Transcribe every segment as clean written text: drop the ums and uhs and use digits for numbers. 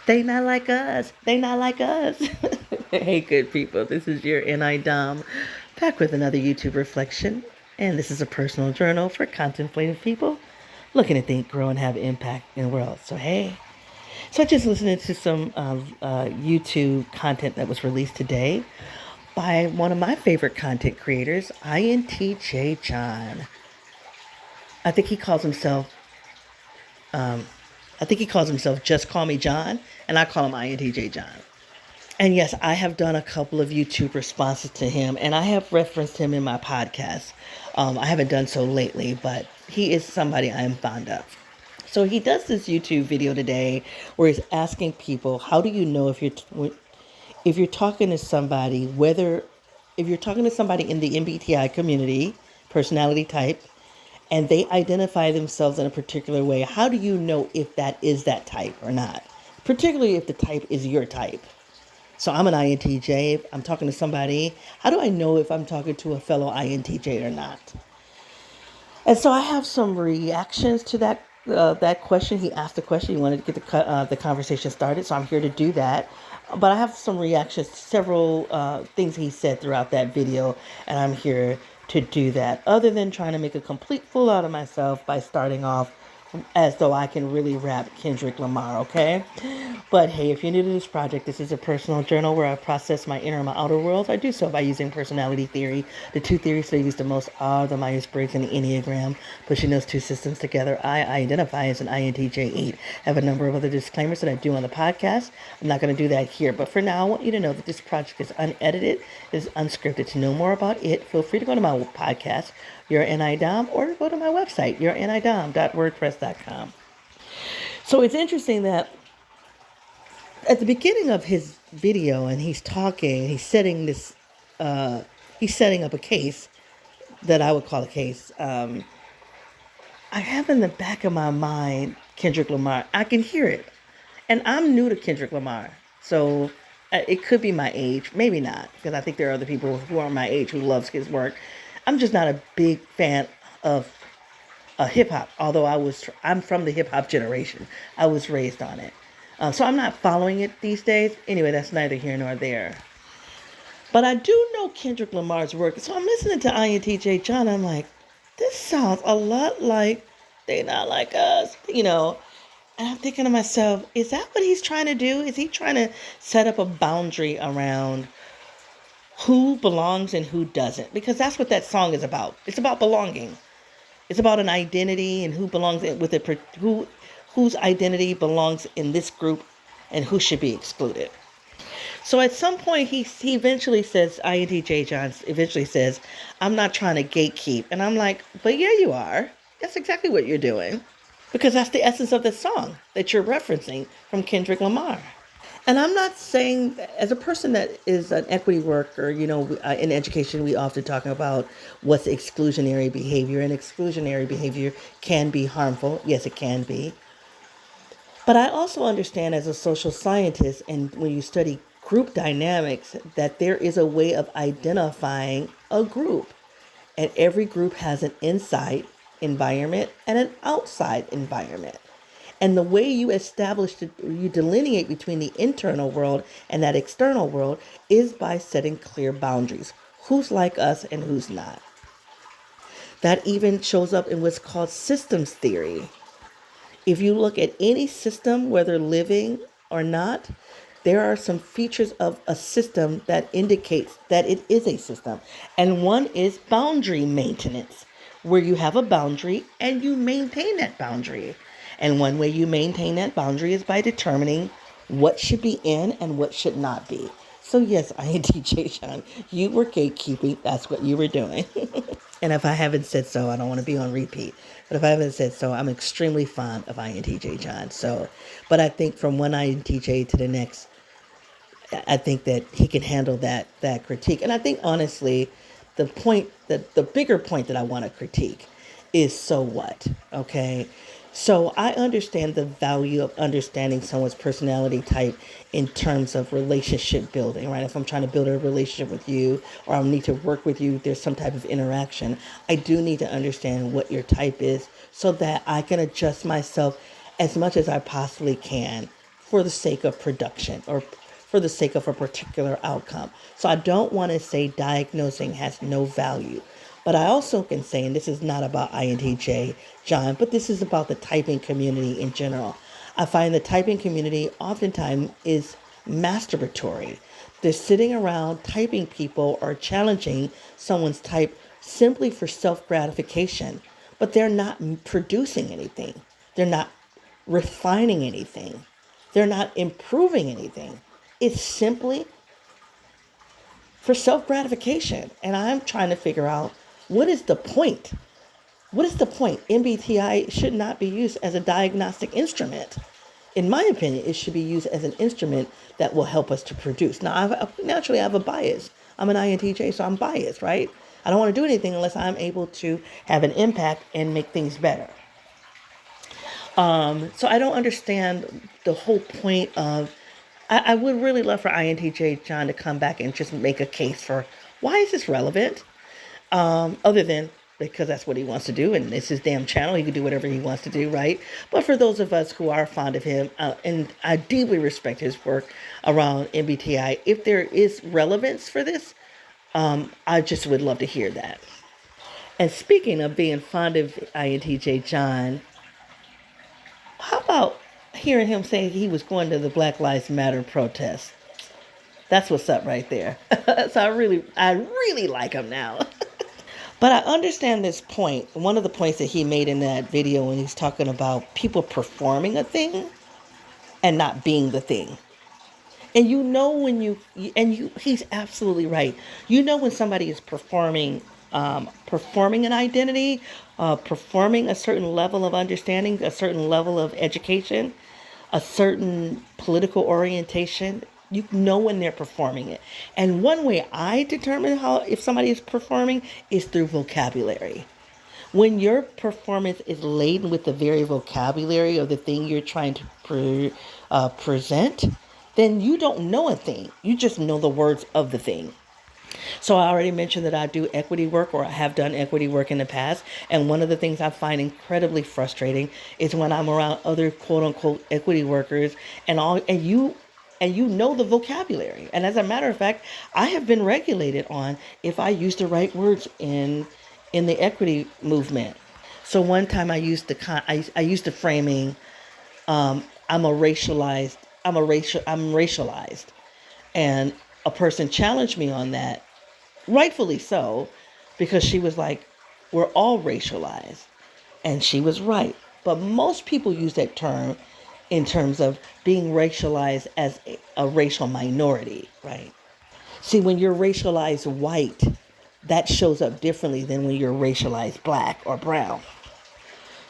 They not like us. They not like us. Hey, good people. This is your NI Dom back with another YouTube reflection. And this is a personal journal for contemplative people looking to think, grow, and have impact in the world. So, hey. So, I just listening to some YouTube content that was released today by one of my favorite content creators, INTJ John. I think he calls himself um, I think he calls himself Just Call Me John, and I call him INTJ John. And yes, I have done a couple of YouTube responses to him, and I have referenced him in my podcast. I haven't done so lately, but he is somebody I am fond of. So he does this YouTube video today where he's asking people, how do you know if you're talking to somebody, whether if you're talking to somebody in the MBTI community, personality type, and they identify themselves in a particular way, how do you know if that is that type or not? Particularly if the type is your type. So I'm an INTJ. I'm talking to somebody. How do I know if I'm talking to a fellow INTJ or not? And so I have some reactions to that question. He asked the question. He wanted to get the conversation started. So I'm here to do that. But I have some reactions to several things he said throughout that video, and I'm here to do that. Other than trying to make a complete fool out of myself by starting off as though I can really rap Kendrick Lamar, okay? But hey, if you're new to this project, this is a personal journal where I process my inner and my outer worlds. I do so by using personality theory. The two theories that I use the most are the Myers-Briggs and the Enneagram. Pushing those two systems together, I identify as an INTJ 8. I have a number of other disclaimers that I do on the podcast. I'm not going to do that here, but for now, I want you to know that this project is unedited, is unscripted. To know more about it, feel free to go to my podcast, Your NI Dom, or go to my website, yournidom.wordpress.com. So it's interesting that at the beginning of his video, and he's talking, he's setting up a case that I would call a case. I have in the back of my mind Kendrick Lamar. I can hear it, and I'm new to Kendrick Lamar, so it could be my age, maybe not, because I think there are other people who are my age who loves his work. I'm just not a big fan of hip hop, although I'm from the hip hop generation. I was raised on it. So I'm not following it these days. Anyway, that's neither here nor there. But I do know Kendrick Lamar's work. So I'm listening to INTJ John. I'm like, this sounds a lot like They Not Like Us, And I'm thinking to myself, is that what he's trying to do? Is he trying to set up a boundary around who belongs and who doesn't? Because that's what that song is about. It's about belonging. It's about an identity and who belongs with it, whose identity belongs in this group and who should be excluded. So at some point, he eventually says, INTJ John eventually says, I'm not trying to gatekeep. And I'm like, but yeah, you are. That's exactly what you're doing. Because that's the essence of the song that you're referencing from Kendrick Lamar. And I'm not saying, as a person that is an equity worker, in education, we often talk about what's exclusionary behavior, and exclusionary behavior can be harmful. Yes, it can be. But I also understand as a social scientist, and when you study group dynamics, that there is a way of identifying a group. And every group has an inside environment and an outside environment. And the way you you delineate between the internal world and that external world is by setting clear boundaries. Who's like us and who's not. That even shows up in what's called systems theory. If you look at any system, whether living or not, there are some features of a system that indicates that it is a system. And one is boundary maintenance, where you have a boundary and you maintain that boundary. And one way you maintain that boundary is by determining what should be in and what should not be. So yes, INTJ Sean, you were gatekeeping. That's what you were doing. And if I haven't said so, I don't want to be on repeat. But if I haven't said so, I'm extremely fond of INTJ John. So, but I think from one INTJ to the next, I think that he can handle that critique. And I think honestly, the bigger point that I want to critique is so what, okay? So I understand the value of understanding someone's personality type in terms of relationship building, right? If I'm trying to build a relationship with you or I need to work with you, there's some type of interaction. I do need to understand what your type is so that I can adjust myself as much as I possibly can for the sake of production or for the sake of a particular outcome. So I don't want to say diagnosing has no value. But I also can say, and this is not about INTJ, John, but this is about the typing community in general. I find the typing community oftentimes is masturbatory. They're sitting around typing people or challenging someone's type simply for self gratification, but they're not producing anything. They're not refining anything. They're not improving anything. It's simply for self gratification. And I'm trying to figure out what is the point? What is the point? MBTI should not be used as a diagnostic instrument. In my opinion, it should be used as an instrument that will help us to produce. Now, naturally, I have a bias. I'm an INTJ, so I'm biased, right? I don't want to do anything unless I'm able to have an impact and make things better. So I don't understand the whole point of. I would really love for INTJ John to come back and just make a case for why is this relevant, other than because that's what he wants to do and it's his damn channel. He can do whatever he wants to do, right? But for those of us who are fond of him, and I deeply respect his work around MBTI, if there is relevance for this, I just would love to hear that. And speaking of being fond of INTJ John, how about hearing him say he was going to the Black Lives Matter protest? That's what's up right there. So I really like him now. But I understand this point. One of the points that he made in that video when he's talking about people performing a thing and not being the thing. And you know when he's absolutely right. You know when somebody is performing an identity, performing a certain level of understanding, a certain level of education, a certain political orientation. You know when they're performing it. And one way I determine how if somebody is performing is through vocabulary. When your performance is laden with the very vocabulary of the thing you're trying to present, then you don't know a thing. You just know the words of the thing. So I already mentioned that I do equity work or I have done equity work in the past. And one of the things I find incredibly frustrating is when I'm around other quote unquote equity workers and you know the vocabulary. And as a matter of fact, I have been regulated on if I use the right words in the equity movement. So one time I used the framing, I'm racialized. And a person challenged me on that, rightfully so, because she was like, we're all racialized. And she was right. But most people use that term in terms of being racialized as a racial minority, right? See, when you're racialized white, that shows up differently than when you're racialized black or brown.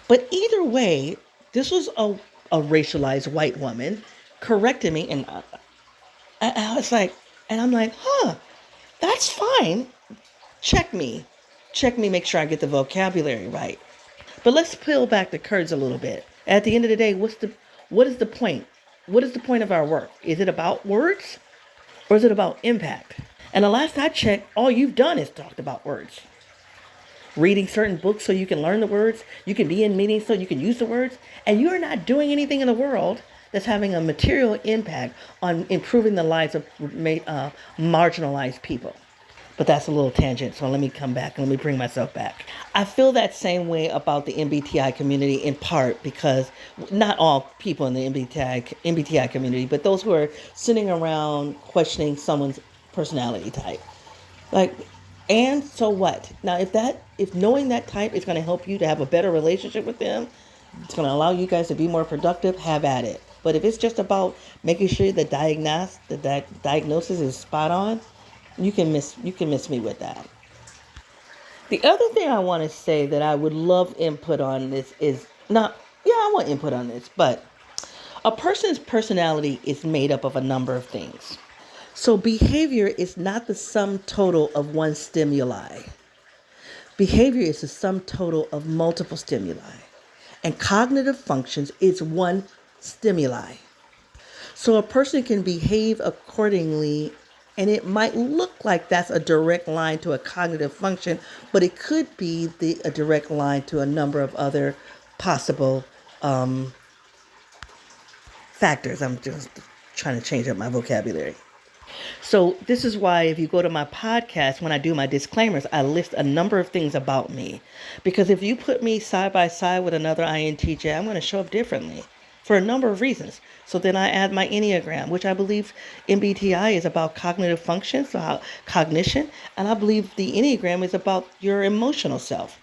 But either way, this was a racialized white woman correcting me, and I was like, and I'm like, that's fine. Check me. Check me, make sure I get the vocabulary right. But let's peel back the curtains a little bit. At the end of the day, what is the point? What is the point of our work? Is it about words or is it about impact? And the last I checked, all you've done is talked about words. Reading certain books so you can learn the words. You can be in meetings so you can use the words. And you're not doing anything in the world that's having a material impact on improving the lives of marginalized people. But that's a little tangent, so let me come back and let me bring myself back. I feel that same way about the MBTI community in part because not all people in the MBTI community, but those who are sitting around questioning someone's personality type. Like, and so what? Now, if knowing that type is going to help you to have a better relationship with them, it's going to allow you guys to be more productive, have at it. But if it's just about making sure the diagnosis is spot on, you can miss me with that. The other thing I want to say that I would love input on this is I want input on this, but a person's personality is made up of a number of things. So behavior is not the sum total of one stimuli. Behavior is the sum total of multiple stimuli. And cognitive functions is one stimuli. So a person can behave accordingly, and it might look like that's a direct line to a cognitive function, but it could be a direct line to a number of other possible factors. I'm just trying to change up my vocabulary. So this is why if you go to my podcast, when I do my disclaimers, I list a number of things about me. Because if you put me side by side with another INTJ, I'm going to show up differently for a number of reasons. So then I add my Enneagram, which I believe MBTI is about cognitive function, so how, cognition, and I believe the Enneagram is about your emotional self.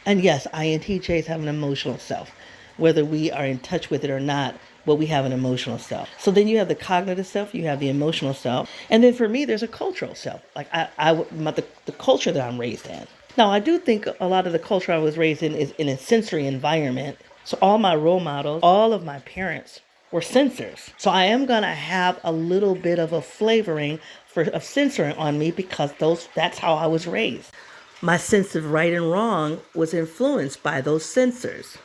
And yes, INTJs have an emotional self. Whether we are in touch with it or not, but we have an emotional self. So then you have the cognitive self, you have the emotional self, and then for me, there's a cultural self. Like the culture that I'm raised in. Now, I do think a lot of the culture I was raised in is in a sensory environment. So all my role models, all of my parents were censors. So I am gonna have a little bit of a flavoring of censoring on me because that's how I was raised. My sense of right and wrong was influenced by those censors.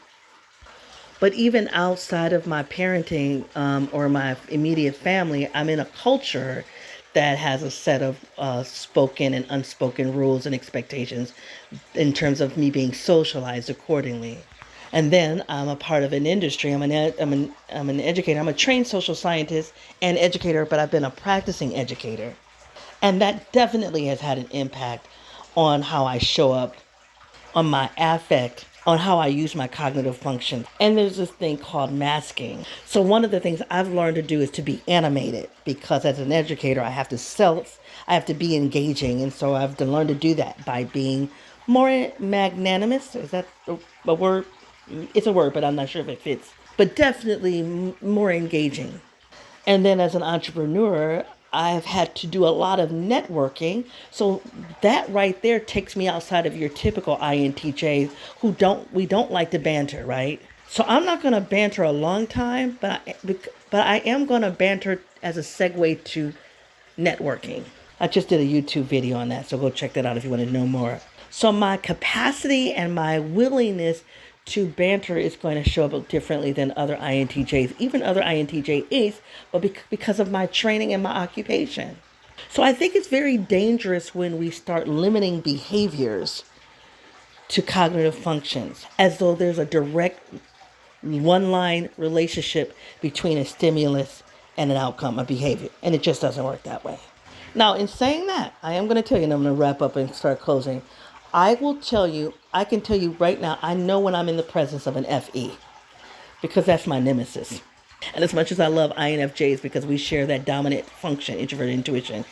But even outside of my parenting or my immediate family, I'm in a culture that has a set of spoken and unspoken rules and expectations in terms of me being socialized accordingly. And then I'm a part of an industry. I'm an educator. I'm a trained social scientist and educator, but I've been a practicing educator. And that definitely has had an impact on how I show up, on my affect, on how I use my cognitive function. And there's this thing called masking. So one of the things I've learned to do is to be animated because as an educator, I have to be engaging. And so I've to learn to do that by being more magnanimous. Is that a word? It's a word, but I'm not sure if it fits. But definitely more engaging. And then as an entrepreneur, I've had to do a lot of networking. So that right there takes me outside of your typical INTJs we don't like to banter, right? So I'm not going to banter a long time, but I am going to banter as a segue to networking. I just did a YouTube video on that, so go check that out if you want to know more. So my capacity and my willingness to banter is going to show up differently than other INTJs, even other INTJs, but because of my training and my occupation. So I think it's very dangerous when we start limiting behaviors to cognitive functions, as though there's a direct one-line relationship between a stimulus and an outcome, a behavior, and it just doesn't work that way. Now, in saying that, I am going to tell you, and I'm going to wrap up and start closing. I can tell you right now, I know when I'm in the presence of an FE because that's my nemesis. And as much as I love INFJs because we share that dominant function, introverted intuition,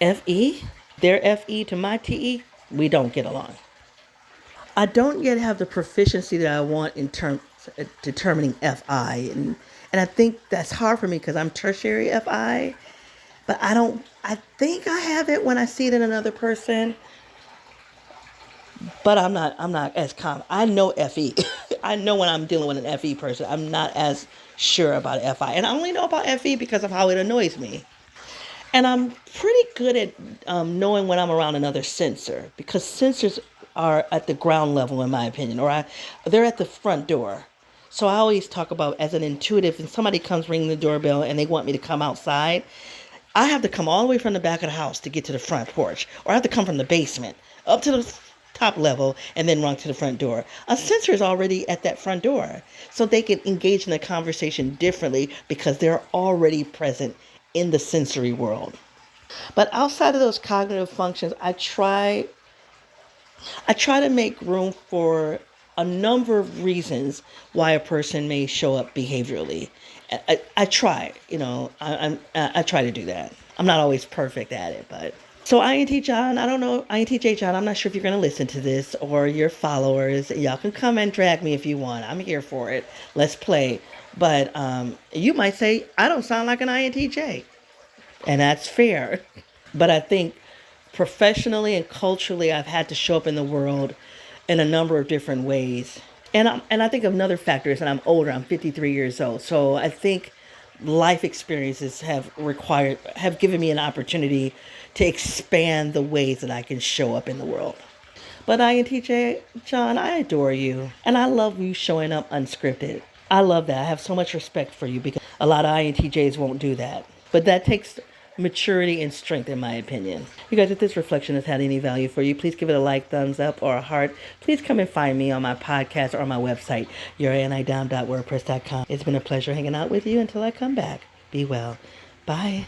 FE, their FE to my TE, we don't get along. I don't yet have the proficiency that I want in terms of determining FI. And I think that's hard for me because I'm tertiary FI, but I think I have it when I see it in another person. But I'm not as calm. I know FE. I know when I'm dealing with an FE person. I'm not as sure about FI. And I only know about FE because of how it annoys me. And I'm pretty good at knowing when I'm around another sensor because sensors are at the ground level, in my opinion, they're at the front door. So I always talk about as an intuitive, if somebody comes ringing the doorbell and they want me to come outside, I have to come all the way from the back of the house to get to the front porch, or I have to come from the basement up to the top level and then run to the front door. A sensor is already at that front door, so they can engage in the conversation differently because they're already present in the sensory world. But outside of those cognitive functions, I try to make room for a number of reasons why a person may show up behaviorally. I try, I try to do that. I'm not always perfect at it, but. So INT John, I don't know, INTJ John, I'm not sure if you're going to listen to this or your followers. Y'all can come and drag me if you want. I'm here for it. Let's play. But you might say, I don't sound like an INTJ. And that's fair. But I think professionally and culturally, I've had to show up in the world in a number of different ways. And I think another factor is that I'm older. I'm 53 years old. So I think life experiences have given me an opportunity to expand the ways that I can show up in the world. But INTJ, John, I adore you. And I love you showing up unscripted. I love that. I have so much respect for you because a lot of INTJs won't do that. But that takes maturity and strength, in my opinion. You guys, if this reflection has had any value for you, please give it a like, thumbs up, or a heart. Please come and find me on my podcast or on my website, youranidom.wordpress.com. It's been a pleasure hanging out with you until I come back. Be well. Bye.